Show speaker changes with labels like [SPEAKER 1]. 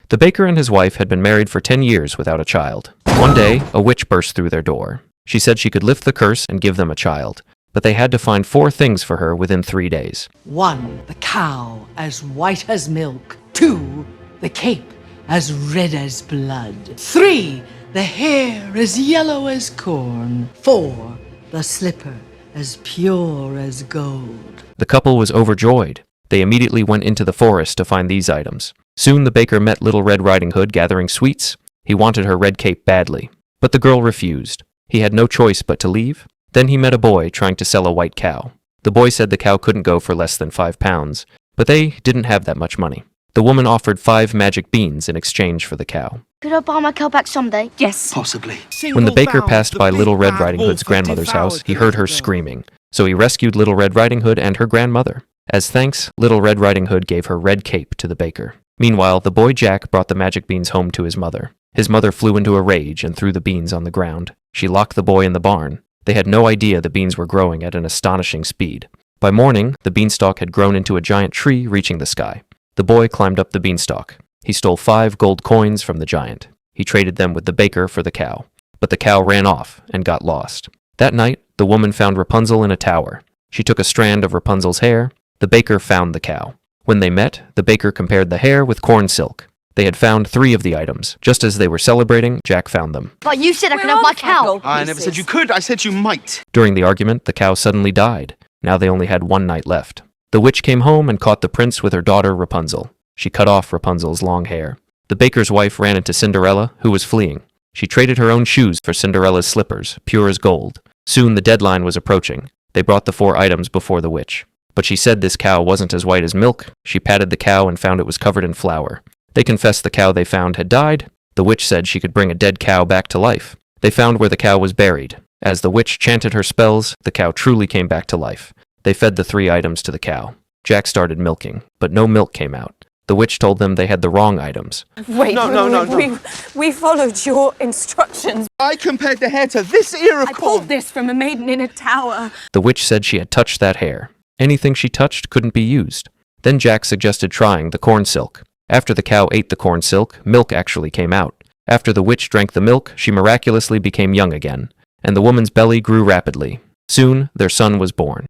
[SPEAKER 1] The baker and his wife had been married for 10 years without a child. One day, a witch burst through their door. She said she could lift the curse and give them a child, but they had to find 4 things for her within 3 days.
[SPEAKER 2] 1, the cow as white as milk. 2, the cape as red as blood. 3, the hair as yellow as corn. 4, the slipper as pure as gold.
[SPEAKER 1] The couple was overjoyed. They immediately went into the forest to find these items. Soon the baker met Little Red Riding Hood gathering sweets. He wanted her red cape badly, but the girl refused. He had no choice but to leave. Then he met a boy trying to sell a white cow. The boy said the cow couldn't go for less than 5 pounds, but they didn't have that much money. The woman offered 5 magic beans in exchange for the cow.
[SPEAKER 3] Could I buy my cow back someday?
[SPEAKER 4] Yes.
[SPEAKER 5] Possibly.
[SPEAKER 1] When the baker passed by Little Red Riding Hood's grandmother's house, he heard her screaming. So he rescued Little Red Riding Hood and her grandmother. As thanks, Little Red Riding Hood gave her red cape to the baker. Meanwhile, the boy Jack brought the magic beans home to his mother. His mother flew into a rage and threw the beans on the ground. She locked the boy in the barn. They had no idea the beans were growing at an astonishing speed. By morning, the beanstalk had grown into a giant tree reaching the sky. The boy climbed up the beanstalk. He stole 5 gold coins from the giant. He traded them with the baker for the cow. But the cow ran off and got lost. That night, the woman found Rapunzel in a tower. She took a strand of Rapunzel's hair. The baker found the cow. When they met, the baker compared the hair with corn silk. They had found 3 of the items. Just as they were celebrating, Jack found them.
[SPEAKER 3] But you said I could have my cow.
[SPEAKER 5] I never said you could, I said you might.
[SPEAKER 1] During the argument, the cow suddenly died. Now they only had 1 night left. The witch came home and caught the prince with her daughter Rapunzel. She cut off Rapunzel's long hair. The baker's wife ran into Cinderella, who was fleeing. She traded her own shoes for Cinderella's slippers, pure as gold. Soon the deadline was approaching. They brought the 4 items before the witch. But she said this cow wasn't as white as milk. She patted the cow and found it was covered in flour. They confessed the cow they found had died. The witch said she could bring a dead cow back to life. They found where the cow was buried. As the witch chanted her spells, the cow truly came back to life. They fed the 3 items to the cow. Jack started milking, but no milk came out. The witch told them they had the wrong items.
[SPEAKER 4] Wait,
[SPEAKER 5] No.
[SPEAKER 4] We followed your instructions.
[SPEAKER 5] I compared the hair to this ear of
[SPEAKER 4] I
[SPEAKER 5] corn.
[SPEAKER 4] pulled this from a maiden in a tower.
[SPEAKER 1] The witch said she had touched that hair. Anything she touched couldn't be used. Then Jack suggested trying the corn silk. After the cow ate the corn silk, milk actually came out. After the witch drank the milk, she miraculously became young again, and the woman's belly grew rapidly. Soon, their son was born.